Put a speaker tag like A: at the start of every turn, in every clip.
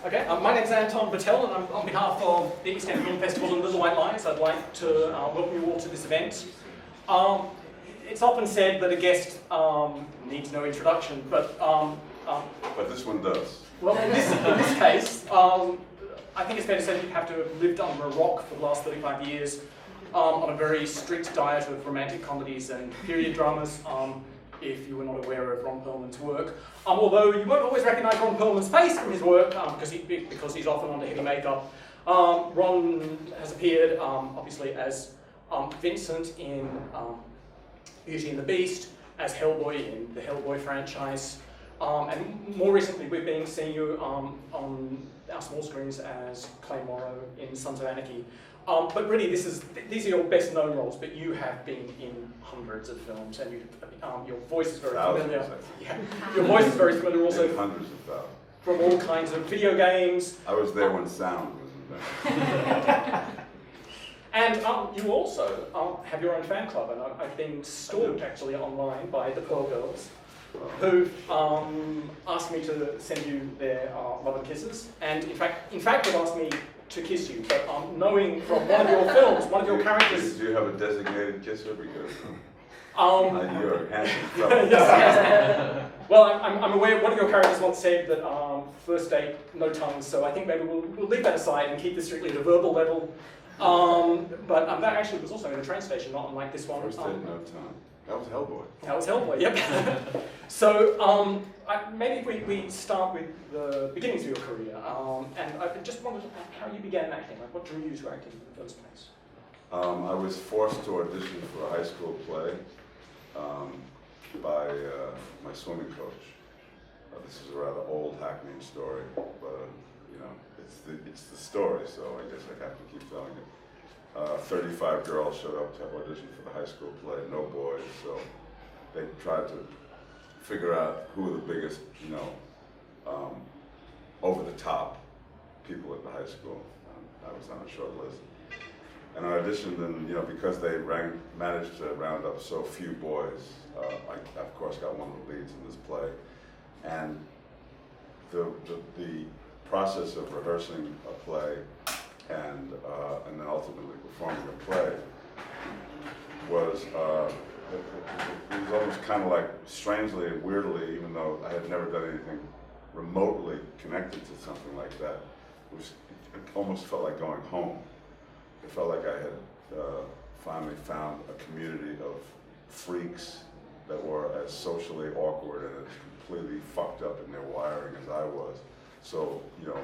A: Okay, my name's Anton, Bitel, and on behalf of the East End Film Festival and Little White Lies, I'd like to welcome you all to this event. It's often said that a guest needs no introduction, but
B: this one does.
A: Well, in this case, I think it's fair to say that you have to have lived under a rock for the last 35 years on a very strict diet of romantic comedies and period dramas, if you were not aware of Ron Perlman's work. Although you won't always recognise Ron Perlman's face from his work, because he's often under heavy makeup. Ron has appeared, obviously, as Vincent in Beauty and the Beast, as Hellboy in the Hellboy franchise, and more recently we've been seeing you on our small screens as Clay Morrow in Sons of Anarchy. But really, these are your best known roles, but you have been in hundreds of films, and your voice is very familiar. Yeah. Your voice is very familiar also.
B: Hundreds of thousands.
A: From all kinds of video games.
B: I was there when sound was invented.
A: And you also have your own fan club, and I've been stalked actually online by the Pearl Girls, who've asked me to send you their love and kisses, and in fact they've asked me to kiss you, but knowing from one of your films, one of your characters...
B: Do you have a designated kisser? Because you're a handsome
A: yes. Well, I'm aware one of your characters once said that first date, no tongues, so I think maybe we'll leave that aside and keep this strictly at a verbal level. But that actually was also in a train station, not unlike this one.
B: First date, no tongue. That was Hellboy.
A: That was Hellboy, yep. So maybe if we start with the beginnings of your career, and I just wondered how you began acting, like what drew you to acting in the first place?
B: I was forced to audition for a high school play by my swimming coach. This is a rather old hackneyed story, but you know, it's the story, so I guess I have to keep telling it. 35 girls showed up to audition for the high school play, no boys, so they tried to figure out who were the biggest, you know, over the top people at the high school. I was on a short list. And I auditioned, and you know, because they managed to round up so few boys, I of course got one of the leads in this play. And the process of rehearsing a play and then ultimately performing a play was it was almost kind of like strangely and weirdly, even though I had never done anything remotely connected to something like that, it almost felt like going home. It felt like I had finally found a community of freaks that were as socially awkward and as completely fucked up in their wiring as I was. So, you know,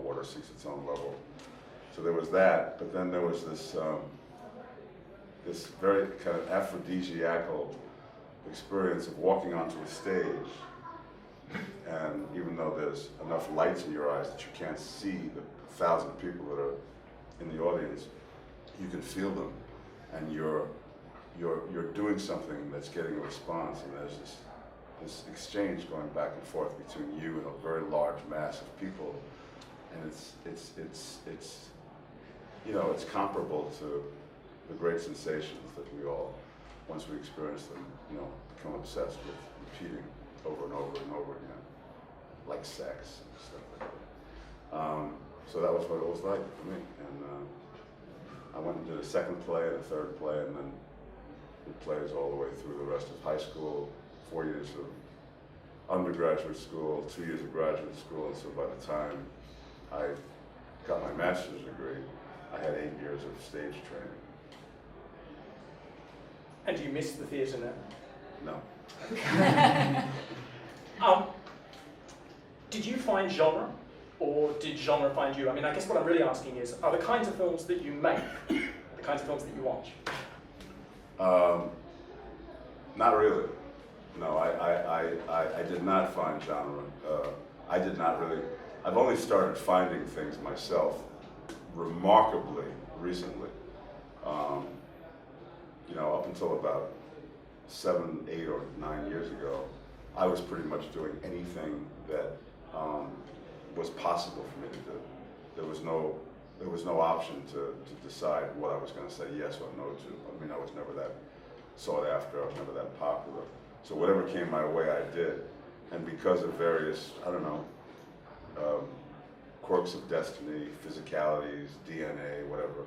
B: water seeks its own level. So there was that, but then there was this this very kind of aphrodisiacal experience of walking onto a stage, and even though there's enough lights in your eyes that you can't see the 1,000 people that are in the audience, you can feel them, and you're doing something that's getting a response, and there's this exchange going back and forth between you and a very large mass of people, and it's you know, it's comparable to the great sensations that we all, once we experience them, you know, become obsessed with repeating over and over and over again, like sex and stuff like that. So that was what it was like for me, and I went and did a second play and a third play, and then did plays all the way through the rest of high school, 4 years of undergraduate school, 2 years of graduate school, and so by the time I got my master's degree, I had 8 years of stage training.
A: And do you miss the theatre now?
B: No.
A: Did you find genre, or did genre find you? I mean, I guess what I'm really asking is, are the kinds of films that you make the kinds of films that you watch?
B: Not really. No, I did not find genre. I did not really. I've only started finding things myself remarkably recently. You know, up until about 7, 8, or 9 years ago, I was pretty much doing anything that was possible for me to do. There was no option to decide what I was going to say yes or no to. I mean, I was never that sought after. I was never that popular. So whatever came my way, I did. And because of various, I don't know, quirks of destiny, physicalities, DNA, whatever.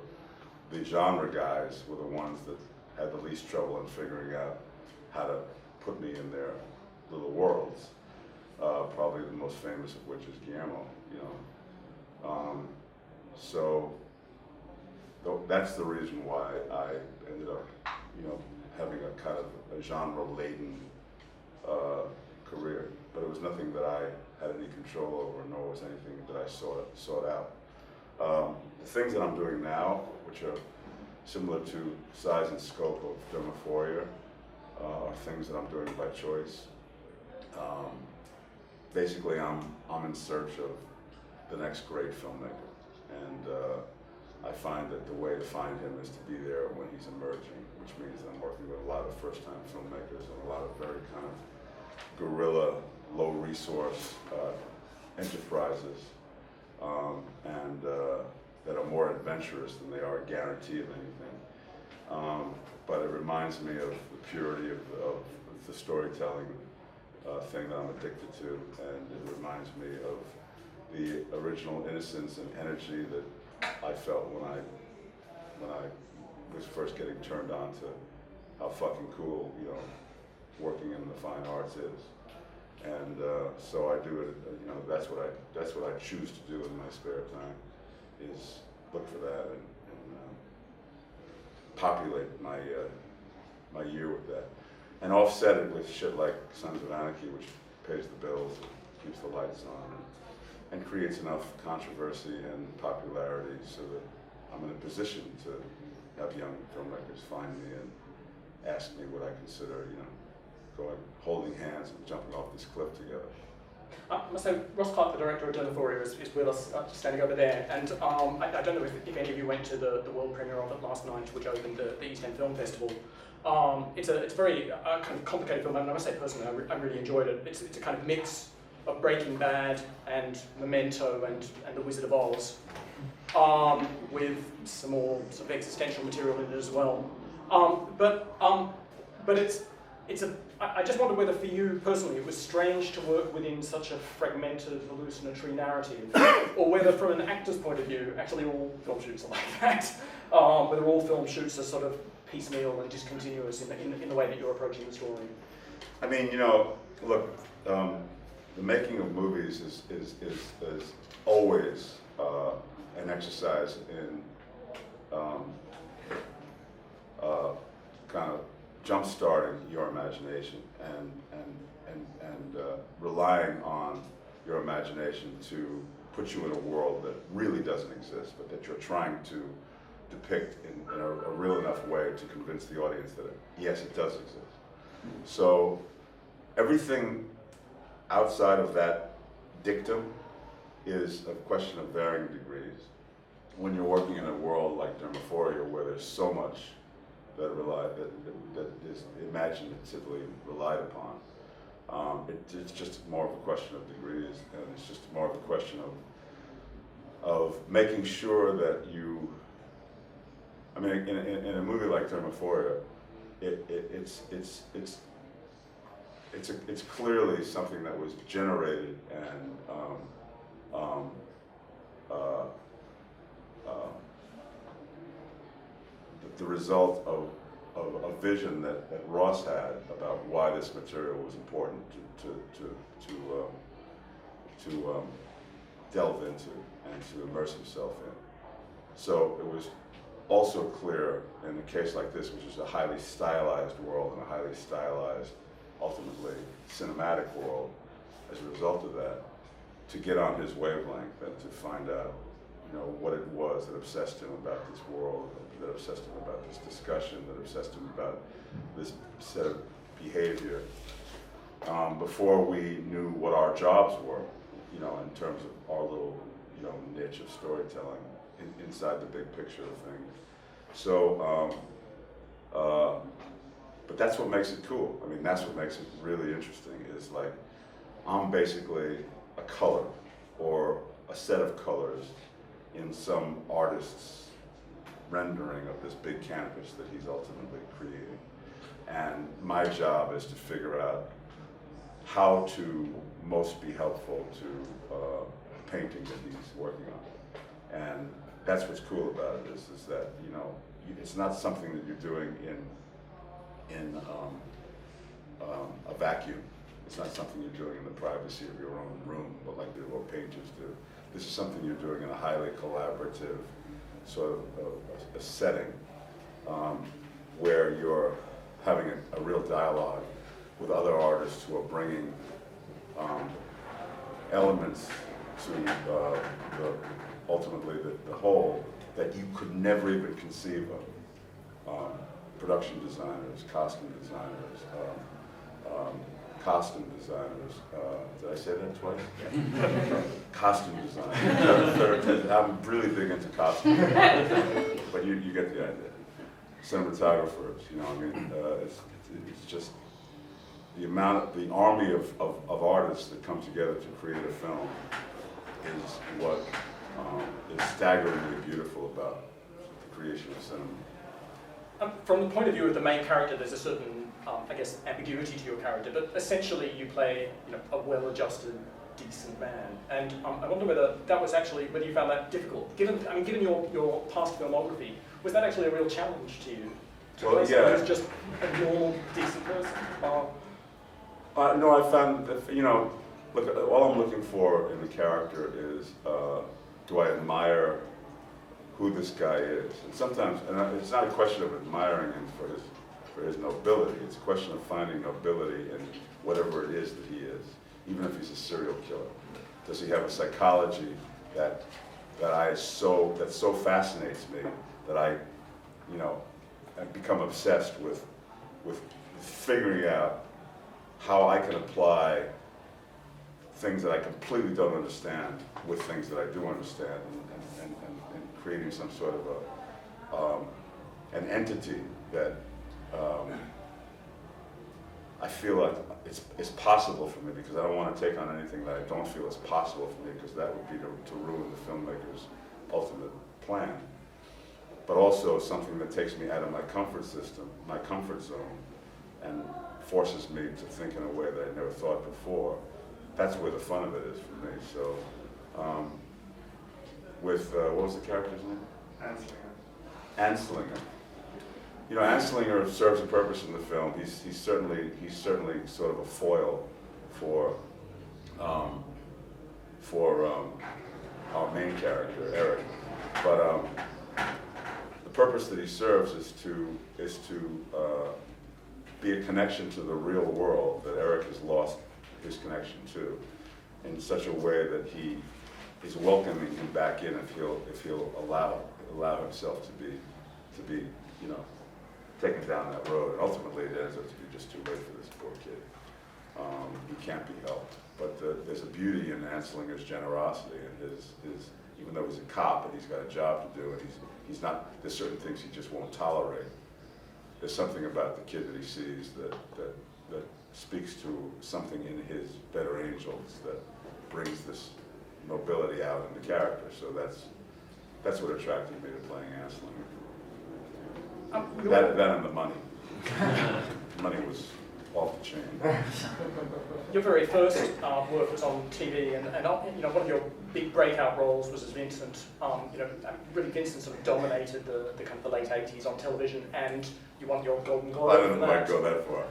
B: The genre guys were the ones that had the least trouble in figuring out how to put me in their little worlds. Probably the most famous of which is Guillermo, you know. So that's the reason why I ended up, you know, having a kind of a genre-laden career. But it was nothing that I had any control over, nor was anything that I sought out. The things that I'm doing now, which are similar to size and scope of Dermaphoria, are things that I'm doing by choice. Basically, I'm in search of the next great filmmaker, and I find that the way to find him is to be there when he's emerging, which means that I'm working with a lot of first-time filmmakers and a lot of very kind of guerrilla, low-resource enterprises, and that are more adventurous than they are a guarantee of anything. But it reminds me of the purity of the storytelling thing that I'm addicted to, and it reminds me of the original innocence and energy that I felt when I was first getting turned on to how fucking cool, you know, working in the fine arts is. And so I do it, you know, that's what I choose to do in my spare time, is look for that and populate my my year with that, and offset it with shit like Sons of Anarchy, which pays the bills, and keeps the lights on, and creates enough controversy and popularity so that I'm in a position to have young filmmakers find me and ask me what I consider, you know, holding hands and jumping off this cliff together.
A: So Ross Clark, the director of Dermaphoria, is with us, standing over there, and I don't know if any of you went to the world premiere of it last night, which opened the East End Film Festival. It's a very kind of complicated film, and I must say personally, I really enjoyed it. It's a kind of mix of Breaking Bad and Memento and The Wizard of Oz, with some more sort of existential material in it as well. But it's a. I just wonder whether for you personally it was strange to work within such a fragmented, hallucinatory narrative, or whether from an actor's point of view, actually all film shoots are like that, whether all film shoots are sort of piecemeal and discontinuous in the way that you're approaching the story.
B: I mean, you know, look, the making of movies is always an exercise in kind of jump-starting your imagination and relying on your imagination to put you in a world that really doesn't exist, but that you're trying to depict in a real enough way to convince the audience that, yes, it does exist. So everything outside of that dictum is a question of varying degrees. When you're working in a world like Dermaphoria, where there's so much that is imaginatively relied upon, it's just more of a question of degrees, and it's just more of a question of making sure that you. I mean, in a movie like Dermaphoria, it's clearly something that was generated and the result of a vision that Ross had about why this material was important to delve into and to immerse himself in. So it was also clear in a case like this, which is a highly stylized world and a highly stylized, ultimately cinematic world, as a result of that, to get on his wavelength and to find out, you know, what it was that obsessed him about this world, that obsessed him about this discussion, that obsessed him about this set of behavior, before we knew what our jobs were, you know, in terms of our little, you know, niche of storytelling inside the big picture of things. So, but that's what makes it cool. I mean, that's what makes it really interesting, is like, I'm basically a color or a set of colors in some artist's rendering of this big canvas that he's ultimately creating. And my job is to figure out how to most be helpful to painting that he's working on. And that's what's cool about it is that, you know, it's not something that you're doing in a vacuum. It's not something you're doing in the privacy of your own room, but like what painters do. This is something you're doing in a highly collaborative sort of a setting where you're having a real dialogue with other artists who are bringing elements to ultimately the whole that you could never even conceive of. Production designers, costume designers, did I say that twice? Yeah. Costume designers. I'm really big into costume, but you get the idea. Cinematographers, you know, I mean, it's just the army of artists that come together to create a film is what is staggeringly beautiful about the creation of cinema.
A: From the point of view of the main character, there's a certain, I guess, ambiguity to your character, but essentially you play, you know, a well-adjusted, decent man. And I wonder whether you found that difficult. Given your past filmography, was that actually a real challenge to you? To play someone who's just a normal, decent person?
B: No, I found that, you know, look, all I'm looking for in the character is, do I admire who this guy is? And sometimes, it's not a question of admiring him for his nobility, it's a question of finding nobility in whatever it is that he is, even if he's a serial killer. Does he have a psychology that so fascinates me that I, you know, I've become obsessed with figuring out how I can apply things that I completely don't understand with things that I do understand, and creating some sort of an entity that I feel like it's possible for me, because I don't want to take on anything that I don't feel is possible for me, because that would be to ruin the filmmaker's ultimate plan. But also something that takes me out of my comfort zone, and forces me to think in a way that I never thought before. That's where the fun of it is for me. So, what was the character's name? Anslinger. You know, Anslinger serves a purpose in the film. He's certainly sort of a foil for our main character, Eric. But the purpose that he serves is to be a connection to the real world that Eric has lost his connection to, in such a way that he is welcoming him back in if he'll allow himself to be you know, taken down that road. And ultimately, it ends up to be just too late for this poor kid. He can't be helped. But there's a beauty in Anslinger's generosity and his even though he's a cop and he's got a job to do, and he's not. There's certain things he just won't tolerate. There's something about the kid that he sees that speaks to something in his better angels that brings this nobility out in the character. So that's what attracted me to playing Anslinger. That and the money. Money was off the chain.
A: Your very first work was on TV, and you know, one of your big breakout roles was as Vincent. You know, really Vincent sort of dominated the kind of the late '80s on television, and you won your Golden Globe.
B: I didn't quite go that far.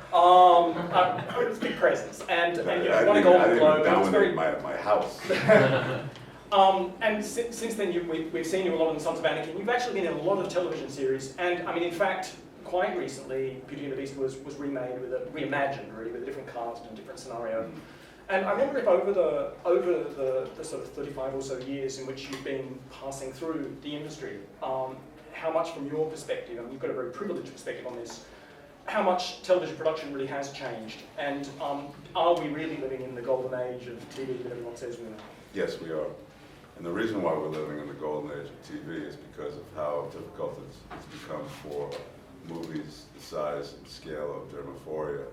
A: It was a big presence, and you know, won a Golden Globe.
B: I didn't dominate my house.
A: And since then, we've seen you a lot in Sons of Anakin. You've actually been in a lot of television series, and I mean, in fact, quite recently, Beauty and the Beast was reimagined really with a different cast and a different scenario. And I wonder if over the sort of 35 or so years in which you've been passing through the industry, how much from your perspective, and you've got a very privileged perspective on this, how much television production really has changed, and are we really living in the golden age of TV that everyone says we are?
B: Yes, we are. And the reason why we're living in the golden age of TV is because of how difficult it's become for movies the size and scale of Dermaphoria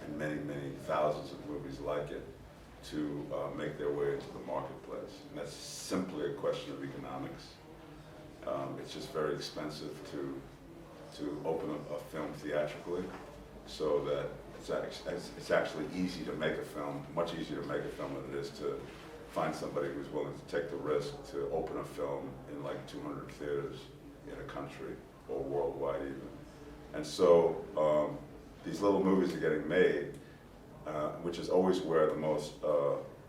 B: and many, many thousands of movies like it to make their way into the marketplace. And that's simply a question of economics. It's just very expensive to open a film theatrically, so that it's actually easy to make a film, much easier to make a film than it is find somebody who's willing to take the risk to open a film in like 200 theaters in a country, or worldwide even. And so these little movies are getting made, which is always where the most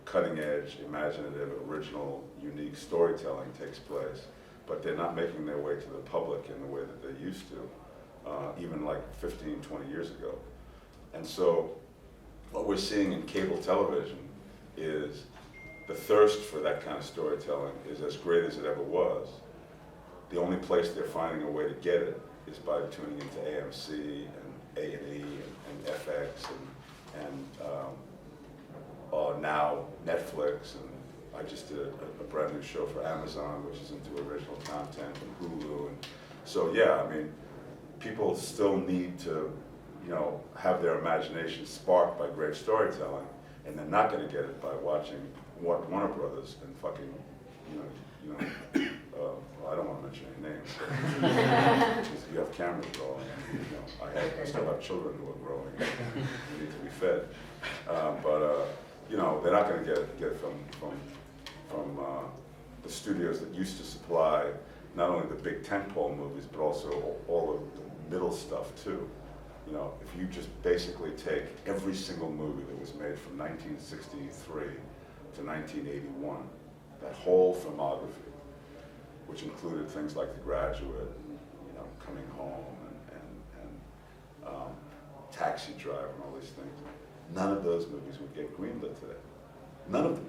B: cutting edge, imaginative, original, unique storytelling takes place. But they're not making their way to the public in the way that they used to, even like 15, 20 years ago. And so what we're seeing in cable television is the thirst for that kind of storytelling is as great as it ever was. The only place they're finding a way to get it is by tuning into AMC and A&E and FX and now Netflix, and I just did a brand new show for Amazon, which is into original content, and Hulu, and so yeah, I mean, people still need to, have their imagination sparked by great storytelling, and they're not going to get it by watching Warner Brothers and fucking, I don't want to mention any names, because you have cameras rolling, and, I still have children who are growing, who need to be fed, they're not going to get it from the studios that used to supply not only the big tentpole movies, but also all of the middle stuff too. If you just basically take every single movie that was made from 1963 to 1981, that whole filmography, which included things like The Graduate, Coming Home, and Taxi Driver, and all these things, none of those movies would get greenlit today. None of them.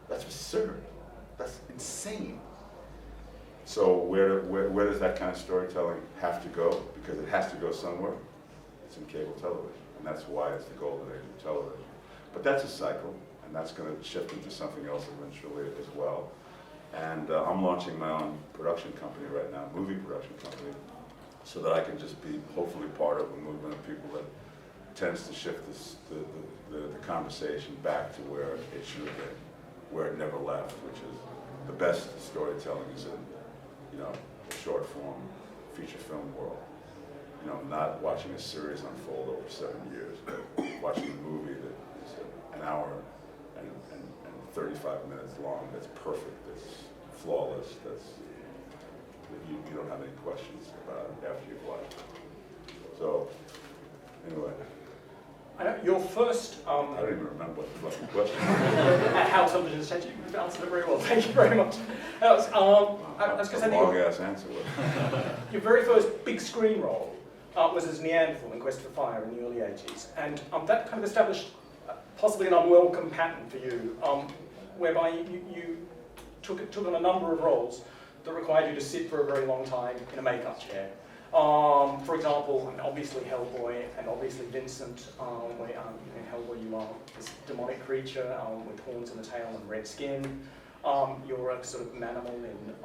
B: That's absurd. That's insane. So where does that kind of storytelling have to go? Because it has to go somewhere. It's in cable television, and that's why it's the golden age of television. But that's a cycle, and that's going to shift into something else eventually as well. And I'm launching my own production company right now, movie production company, so that I can just be hopefully part of a movement of people that tends to shift the conversation back to where it should have been, where it never left, which is the best storytelling is in, the short form feature film world. Not watching a series unfold over 7 years, but watching a movie that is an hour and 35 minutes long, that's perfect, that's flawless, that you don't have any questions about it after you've watched it. So, anyway.
A: I know your first...
B: I don't even remember what the fucking question
A: was. How television has changed. You've answered it very well. Thank you very much. I was going to say
B: long-ass answer.
A: Your very first big screen role was as Neanderthal in Quest for Fire in the early 80s. And that kind of established possibly an unwelcome pattern for you, whereby you took on a number of roles that required you to sit for a very long time in a makeup chair. For example, obviously Hellboy and obviously Vincent, where in Hellboy you are this demonic creature with horns and a tail and red skin. You're a sort of manimal in,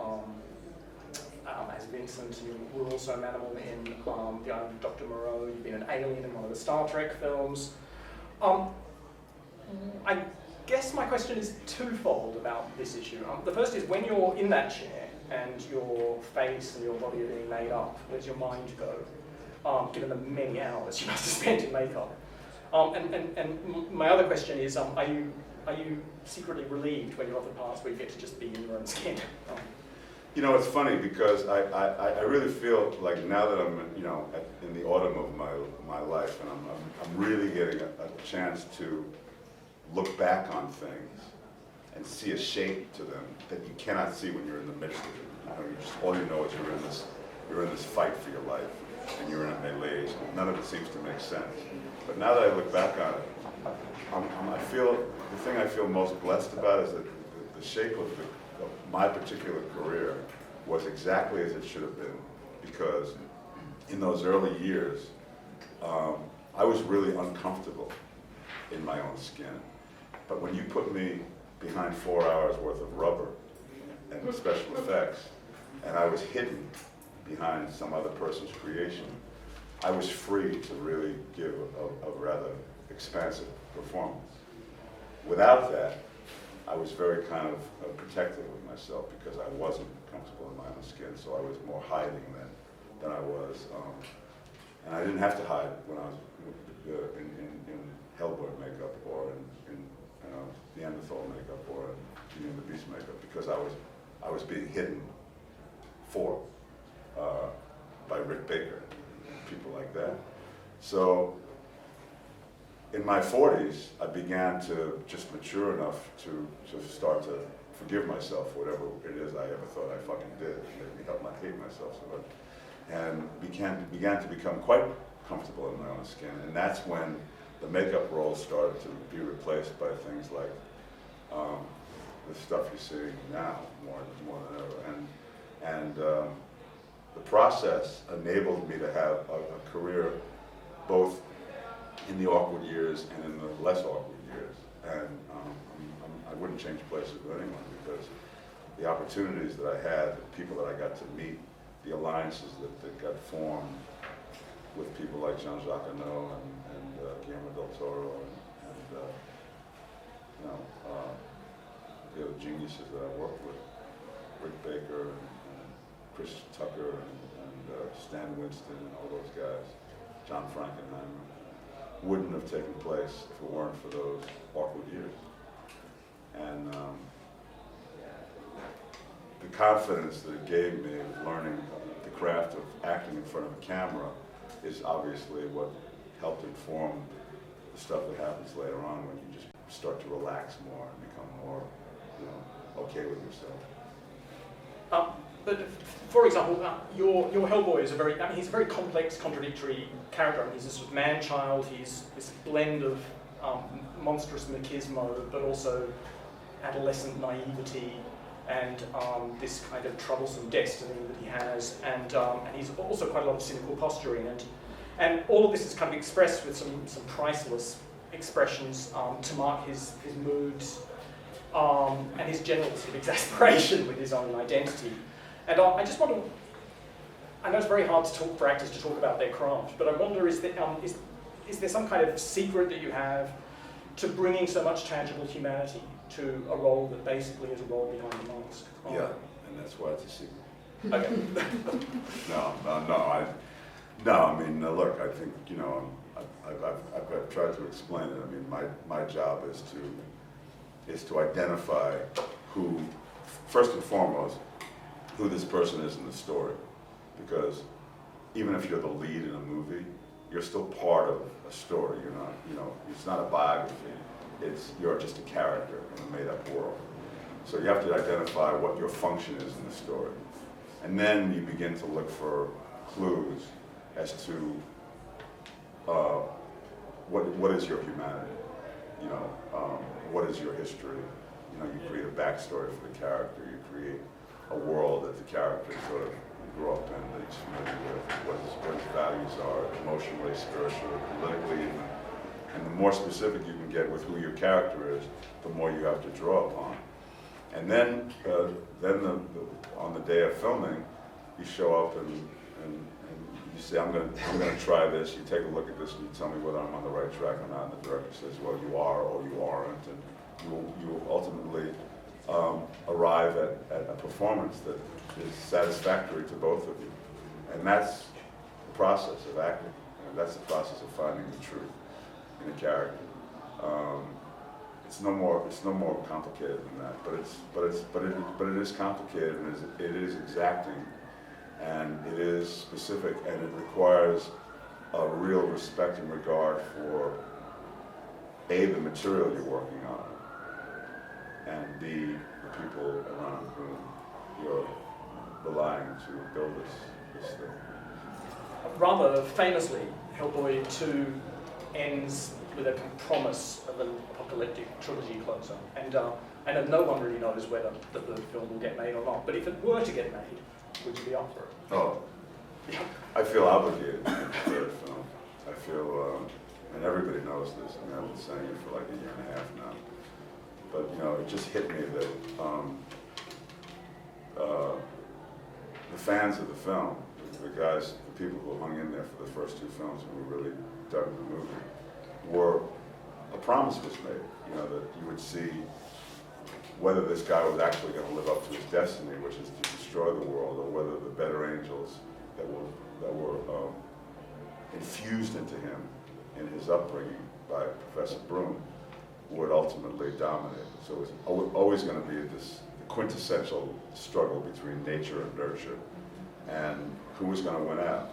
A: as Vincent, you were also a manimal in The Island of Dr. Moreau. You've been an alien in one of the Star Trek films. I guess my question is twofold about this issue. The first is, when you're in that chair and your face and your body are being made up, where's your mind go, given the many hours you must have spent in makeup? And my other question is, are you secretly relieved when you're off the parts where you get to just be in your own skin?
B: It's funny because I really feel like now that I'm in the autumn of my life, and I'm really getting a chance to look back on things and see a shape to them that you cannot see when you're in the midst of it. All you know is you're in this fight for your life, and you're in a melee. None of it seems to make sense. But now that I look back on it, I feel the thing I feel most blessed about is that the shape of my particular career was exactly as it should have been, because in those early years, I was really uncomfortable in my own skin. But when you put me behind 4 hours worth of rubber and special effects, and I was hidden behind some other person's creation, I was free to really give a rather expansive performance. Without that, I was very kind of protective of myself because I wasn't comfortable in my own skin, so I was more hiding than I was. And I didn't have to hide when I was in Hellboy makeup or in Neanderthal makeup or Beauty and the Beast makeup, because I was being hidden for by Rick Baker, people like that. So in my 40s, I began to just mature enough to start to forgive myself for whatever it is I ever thought I fucking did. It made me help hate myself so much. And began to become quite comfortable in my own skin. And that's when the makeup roles started to be replaced by things like the stuff you're seeing now more than ever. And the process enabled me to have a career both in the awkward years and in the less awkward years. And I wouldn't change places with anyone, because the opportunities that I had, the people that I got to meet, the alliances that got formed with people like Jean-Jacques Anton and Guillermo del Toro and the other geniuses that I worked with, Rick Baker and Chris Tucker and Stan Winston and all those guys, John Frankenheimer, wouldn't have taken place if it weren't for those awkward years. And the confidence that it gave me of learning the craft of acting in front of a camera is obviously what helped inform the stuff that happens later on when you just start to relax more and become more, okay with yourself.
A: But for example, your Hellboy is he's a very complex, contradictory character. I mean, he's a sort of man-child, he's this blend of monstrous machismo, but also adolescent naivety, and this kind of troublesome destiny that he has, and he's also quite a lot of cynical posturing, and all of this is kind of expressed with some priceless expressions to mark his moods and his general sort of exasperation with his own identity. And I just wonder, I know it's very hard for actors to talk about their craft, but I wonder, is there some kind of secret that you have to bringing so much tangible humanity to a role that basically is a role behind the mask?
B: Yeah, and that's why it's a secret.
A: Okay.
B: No, I mean, look, I think, I've tried to explain it. I mean, my job is to identify who, first and foremost, who this person is in the story. Because even if you're the lead in a movie, you're still part of a story. You're not, it's not a biography. You're just a character in a made-up world. So you have to identify what your function is in the story. And then you begin to look for clues as to what is your humanity? What is your history? You create a backstory for the character. You create a world that the character sort of grew up in, that he's familiar with, what his values are, emotionally, spiritually, politically, and the more specific you can get with who your character is, the more you have to draw upon. And then on the day of filming, you show up and you say, I'm going to try this. You take a look at this and you tell me whether I'm on the right track or not. And the director says, well, you are or you aren't. And you will ultimately arrive at a performance that is satisfactory to both of you. And that's the process of acting. And that's the process of finding the truth in a character. It's no more complicated than that. But it is complicated, and it is exacting, and it is specific, and it requires a real respect and regard for A, the material you're working on, and B, the people around whom you're relying to build this thing.
A: Rather famously, Hellboy 2 ends with a promise of an apocalyptic trilogy closer, and I know no one really knows whether the third film will get made or not, but if it were to get made, would you be up for it?
B: Oh,
A: Yeah.
B: I feel obligated to make the third film. I feel, and everybody knows this, I mean, I've been saying it for like a year and a half now, but it just hit me that the fans of the film, the people who hung in there for the first two films and who really dug the movie, a promise was made, that you would see whether this guy was actually going to live up to his destiny, which is to destroy the world, or whether the better angels that were infused into him in his upbringing by Professor Broom would ultimately dominate. So it was always going to be this quintessential struggle between nature and nurture, and who was going to win out,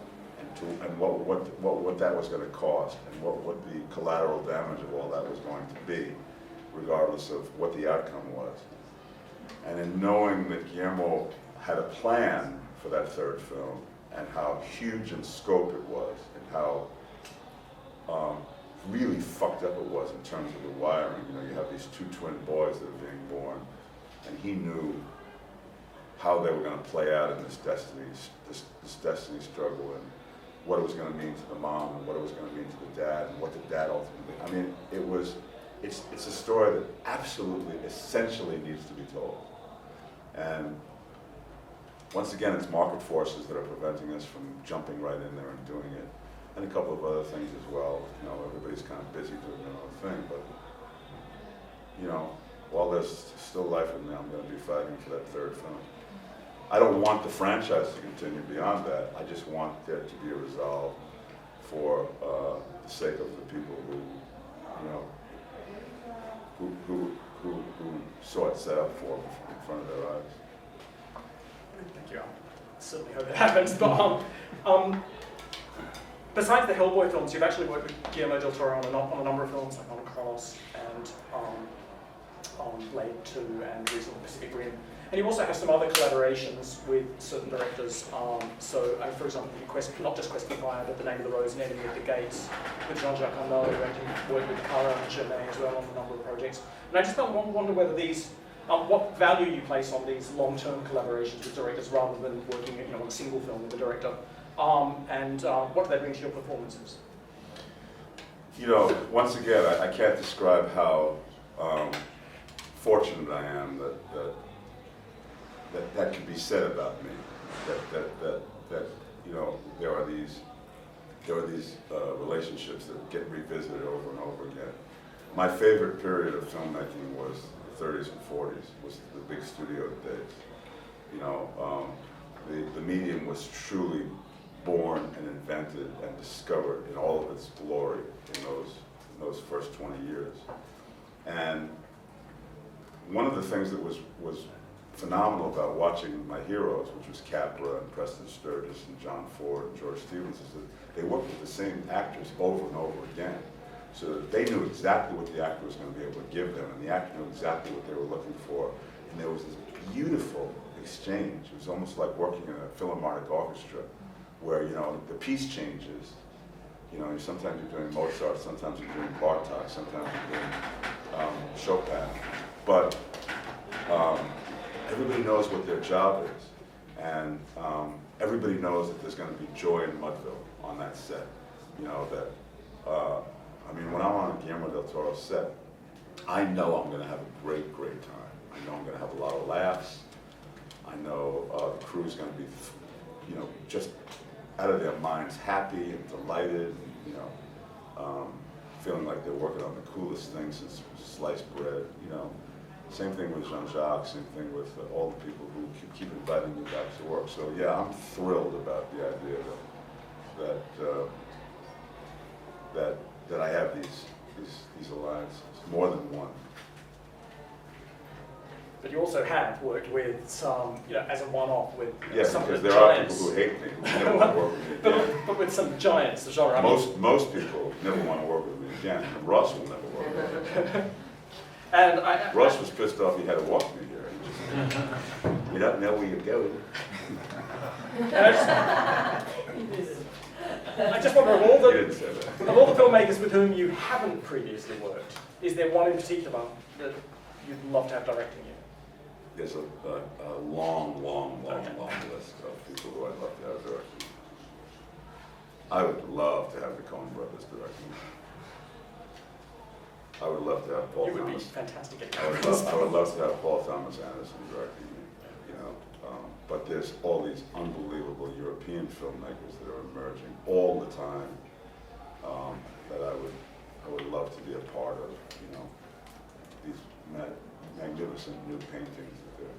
B: and what that was going to cost, and what the collateral damage of all that was going to be, regardless of what the outcome was. And in knowing that Guillermo had a plan for that third film, and how huge in scope it was, and how really fucked up it was in terms of the wiring. You know, you have these two twin boys that are being born, and he knew how they were going to play out in this destiny struggle, and what it was going to mean to the mom, and what it was going to mean to the dad, and what the dad ultimately. I mean, it's a story that absolutely, essentially needs to be told. And once again, it's market forces that are preventing us from jumping right in there and doing it. And a couple of other things as well. You know, everybody's kind of busy doing their own thing, but, you know, while there's still life in me, I'm going to be fighting for that third film. I don't want the franchise to continue beyond that. I just want there to be a resolve for the sake of the people who, you know, who saw it set up for them in front of their eyes.
A: Thank you. I certainly hope it happens. But besides the Hellboy films, you've actually worked with Guillermo del Toro on a number of films, like on Kronos and on Blade 2 and recently Pacific Rim. And you also have some other collaborations with certain directors. So, for example, not just Quest for Fire, but The Name of the Rose and Enemy at the Gates with Jean-Jacques Arnaud, and you worked with Cara and Germain as well on a number of projects. And I just wonder whether these, what value you place on these long-term collaborations with directors rather than working, you know, on a single film with a director, and what do they bring to your performances?
B: You know, once again, I can't describe how fortunate I am that can be said about me. That you know, there are these relationships that get revisited over and over again. My favorite period of filmmaking was the 30s and 40s, was the big studio days. You know, the medium was truly born and invented and discovered in all of its glory in those first 20 years. And one of the things that was phenomenal about watching my heroes, which was Capra and Preston Sturges and John Ford and George Stevens, is that they worked with the same actors over and over again. So that they knew exactly what the actor was going to be able to give them, and the actor knew exactly what they were looking for. And there was this beautiful exchange. It was almost like working in a Philharmonic orchestra, where, you know, the piece changes. You know, sometimes you're doing Mozart, sometimes you're doing Bartok, sometimes you're doing Chopin. But everybody knows what their job is, and everybody knows that there's going to be joy in Mudville on that set. You know, that, I mean, when I'm on a Guillermo del Toro set, I know I'm going to have a great, great time. I know I'm going to have a lot of laughs. I know the crew's going to be, you know, just out of their minds, happy and delighted, and, you know, feeling like they're working on the coolest thing since sliced bread, you know. Same thing with Jean-Jacques, same thing with all the people who keep inviting me back to work. So yeah, I'm thrilled about the idea that I have these alliances, more than one.
A: But you also have worked with some, you know, as a one-off with some of
B: because
A: the
B: there
A: giants.
B: are people who hate me, who never want to work with me again.
A: But with some giants, the genre.
B: Most people never want to work with me again. And Russ will never work with me.
A: And
B: Russ was pissed off he had to walk me here. He just, you don't know where you're going.
A: I just wonder,
B: He didn't say that.
A: of all the filmmakers with whom you haven't previously worked, is there one in particular that you'd love to have directing you?
B: There's a long list of people who I'd love to have directing. I would love to have the Coen brothers directing. I would love to have Paul Thomas.
A: You would be fantastic at
B: I would love to have Paul Thomas Anderson directing me, you know. But there's all these unbelievable European filmmakers that are emerging all the time that I would love to be a part of, you know. These magnificent new paintings that they're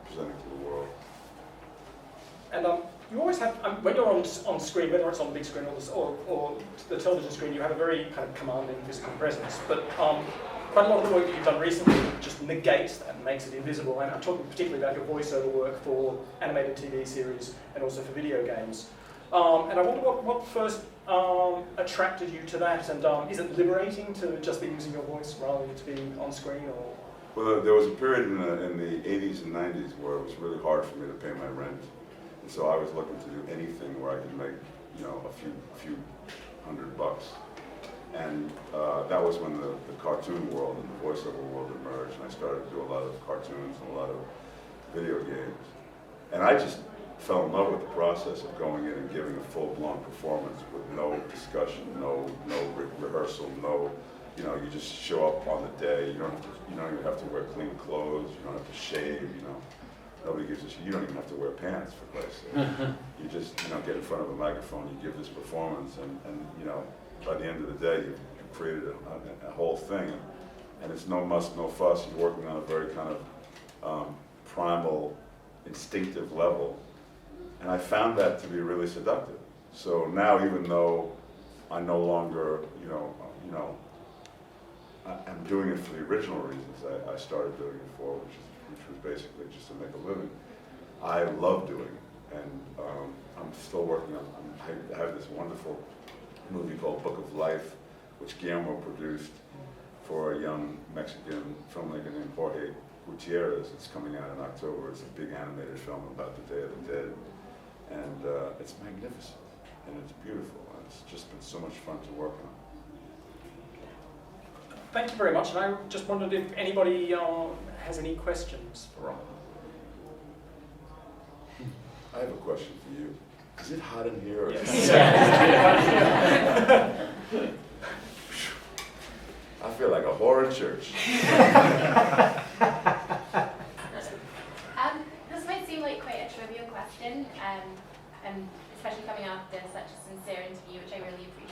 B: presenting to the world.
A: And you always have, when you're on screen, whether it's on the big screen or the television screen, you have a very kind of commanding physical presence. But quite a lot of the work that you've done recently just negates that and makes it invisible. And I'm talking particularly about your voiceover work for animated TV series and also for video games. And I wonder what first attracted you to that, and is it liberating to just be using your voice rather than to be on screen? Or?
B: Well, there was a period in the 80s and 90s where it was really hard for me to pay my rent. And so I was looking to do anything where I could make, you know, a few $100. And that was when the cartoon world and the voiceover world emerged, and I started to do a lot of cartoons and a lot of video games. And I just fell in love with the process of going in and giving a full-blown performance with no discussion, no rehearsal, no, you know, you just show up on the day. You don't even have to wear clean clothes. You don't have to shave. You know, nobody gives a shit. You don't even have to wear pants, for Christ's sake. You just, you know, get in front of a microphone. You give this performance, and you know, by the end of the day, you've created a whole thing. And it's no muss, no fuss. You're working on a very kind of primal, instinctive level. And I found that to be really seductive. So now, even though I no longer, I'm doing it for the original reasons I started doing it for, which was basically just to make a living, I love doing it. And I'm still working on, I have this wonderful movie called Book of Life, which Guillermo produced for a young Mexican filmmaker named Jorge Gutierrez. It's coming out in October. It's a big animated film about the Day of the Dead. And it's magnificent, and it's beautiful, and it's just been so much fun to work on.
A: Thank you very much, and I just wondered if anybody has any questions for Ron.
B: I have a question for you. Is it hot in here? Or
A: Yes.
B: I feel like a whore in church.
C: This might seem like quite a trivial question, and especially coming after such a sincere interview, which I really appreciate.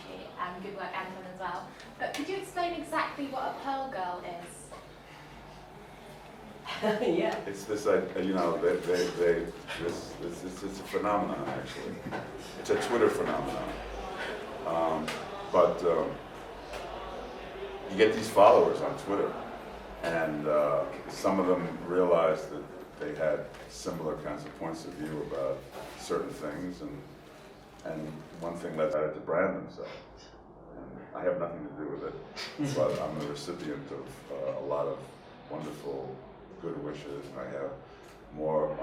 C: Good work, Anton, as well. But could you explain exactly what a Pearl Girl is?
D: Yeah.
B: It's this, you know, it's a phenomenon, actually. It's a Twitter phenomenon. But you get these followers on Twitter, and some of them realize that they had similar kinds of points of view about certain things, and one thing led to brand themselves. And I have nothing to do with it, but I'm the recipient of a lot of wonderful good wishes, and I have more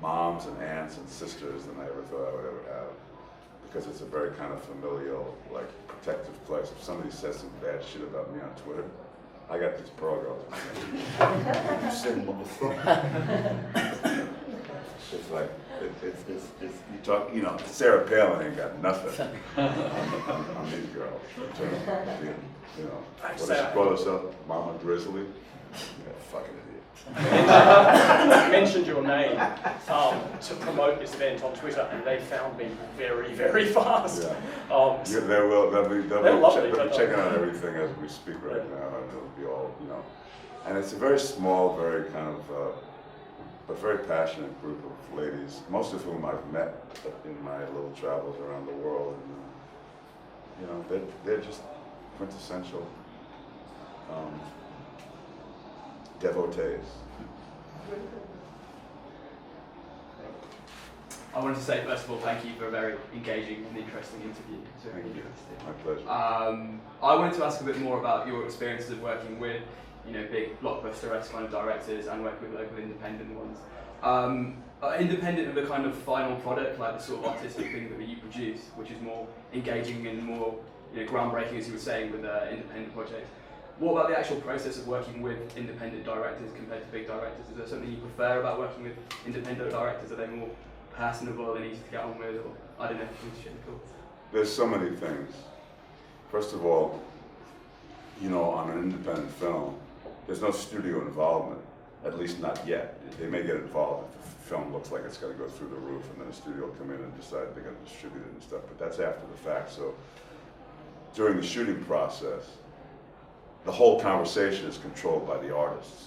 B: moms and aunts and sisters than I ever thought I would ever have, because it's a very kind of familial, like, protective place. If somebody says some bad shit about me on Twitter, I got these Pearl Girls. You say motherfucker. It's like, it's you talk, you know, Sarah Palin ain't got nothing on these girls. You know, what does she call herself? Mama Grizzly? Yeah, fucking idiot.
A: I mentioned your name to promote this event on Twitter, and they found me very, very fast.
B: Yeah. They'll be checking out everything as we speak right now, and it'll be all, you know. And it's a very small, very kind of, but very passionate group of ladies, most of whom I've met in my little travels around the world. And, you know, they're just quintessential devotees.
E: I wanted to say, first of all, thank you for a very engaging and interesting interview. It's very interesting.
B: My pleasure.
E: I wanted to ask a bit more about your experiences of working with, you know, big blockbuster-esque kind of directors and working with local independent ones. Independent of the kind of final product, like the sort of artistic thing that you produce, which is more engaging and more, you know, groundbreaking, as you were saying, with independent projects. What about the actual process of working with independent directors compared to big directors? Is there something you prefer about working with independent directors? Are they more personable and easy to get on with, or I don't know if you can share your thoughts?
B: There's so many things. First of all, you know, on an independent film, there's no studio involvement, at least not yet. They may get involved if the film looks like it's going to go through the roof, and then a studio will come in and decide they're going to distribute it and stuff, but that's after the fact. So during the shooting process, the whole conversation is controlled by the artists,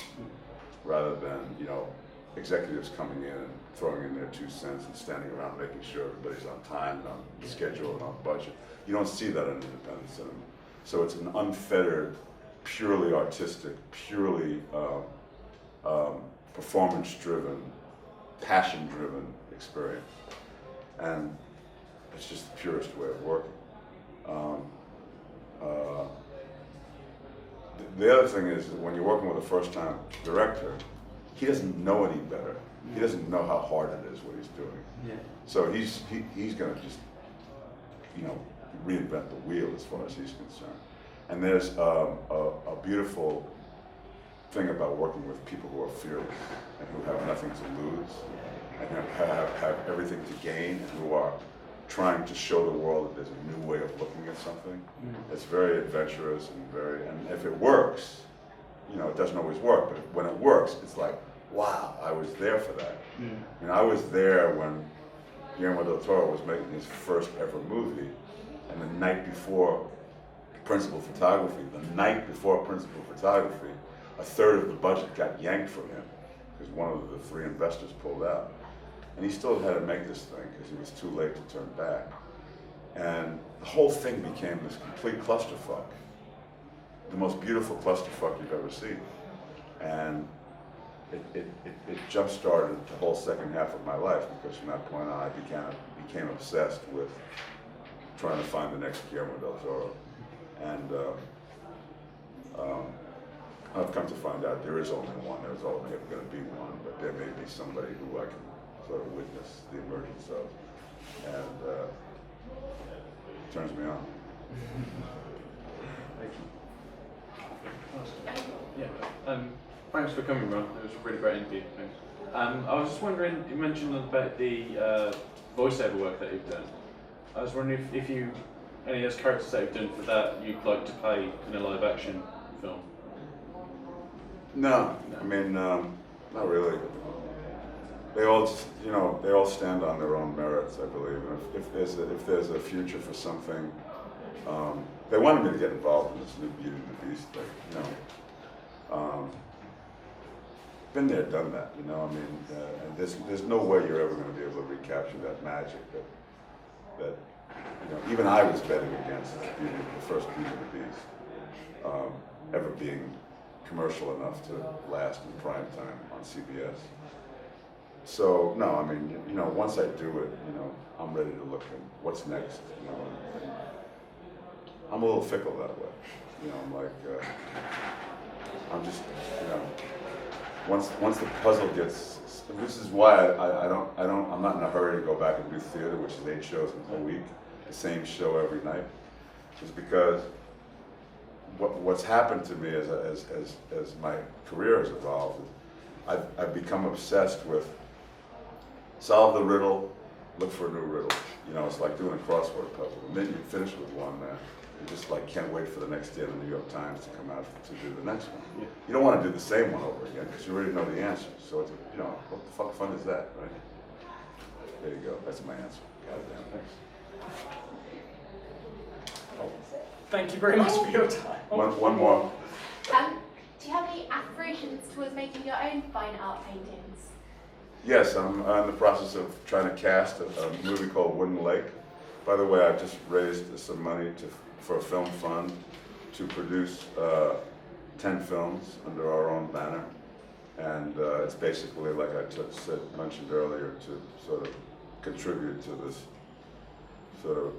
B: rather than, you know, executives coming in and throwing in their 2 cents and standing around making sure everybody's on time and on schedule and on budget. You don't see that in independent cinema. So it's an unfettered, purely artistic, purely performance-driven, passion-driven experience. And it's just the purest way of working. The other thing is that when you're working with a first-time director, he doesn't know any better. He doesn't know how hard it is what he's doing.
E: Yeah.
B: So he's going to just, you know, reinvent the wheel as far as he's concerned. And there's a beautiful thing about working with people who are fearless and who have nothing to lose and have everything to gain and who are trying to show the world that there's a new way of looking at something. It's very adventurous and if it works, you know, it doesn't always work, but when it works, it's like, wow, I was there for that. I mean, I was there when Guillermo del Toro was making his first ever movie, and the night before principal photography, a third of the budget got yanked from him because one of the 3 investors pulled out. And he still had to make this thing because it was too late to turn back. And the whole thing became this complete clusterfuck. The most beautiful clusterfuck you've ever seen. And it jump-started the whole second half of my life because from that point on I became obsessed with trying to find the next Guillermo del Toro. And I've come to find out there is only one. There's only ever going to be one, but there may be somebody who I can sort of witness the emergence of, and it turns me on.
D: Thank you. Yeah. Thanks for coming, Ron. It was a really great interview. Thanks. I was just wondering, you mentioned about the voiceover work that you've done. I was wondering if you, any of those characters that you've done for that, you'd like to play in a live action film?
B: No, I mean, not really. They all, just, you know, they all stand on their own merits, I believe. And if there's a future for something, they wanted me to get involved in this new Beauty and the Beast thing, you know. Been there, done that, you know. I mean, and there's no way you're ever going to be able to recapture that magic that you know. Even I was betting against the first Beauty and the Beast ever being commercial enough to last in prime time on CBS. So no, I mean, you know, once I do it, you know, I'm ready to look at what's next. You know, and I'm a little fickle that way. You know, I'm like, I'm just, you know, once the puzzle gets. This is why I'm not in a hurry to go back and do theater, which is 8 shows in a week, the same show every night, is because what's happened to me as my career has evolved, I've become obsessed with solve the riddle, look for a new riddle. You know, it's like doing a crossword puzzle. The minute you finish with one, you just like can't wait for the next day in the New York Times to come out to do the next one. Yeah. You don't want to do the same one over again because you already know the answer. So it's, you know, what the fuck fun is that, right? There you go. That's my answer. Goddamn, thanks. Oh.
A: Thank you very much for your time.
B: One more.
C: Do you have any aspirations towards making your own fine art paintings?
B: Yes, I'm in the process of trying to cast a movie called Wooden Lake. By the way, I just raised some money for a film fund to produce 10 films under our own banner. And it's basically, like I mentioned earlier, to sort of contribute to this sort of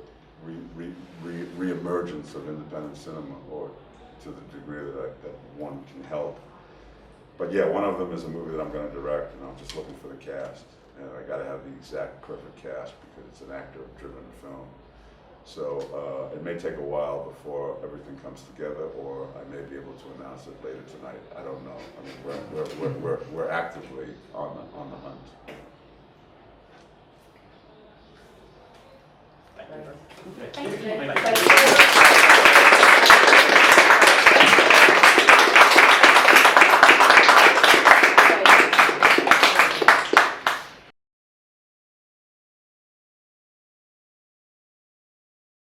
B: re-emergence of independent cinema, or to the degree that one can help. But yeah, one of them is a movie that I'm going to direct, and I'm just looking for the cast. And I got to have the exact perfect cast because it's an actor-driven film. So it may take a while before everything comes together, or I may be able to announce it later tonight. I don't know. I mean, we're actively on the hunt.
A: Thank you.
C: Thank you.
A: Thank you.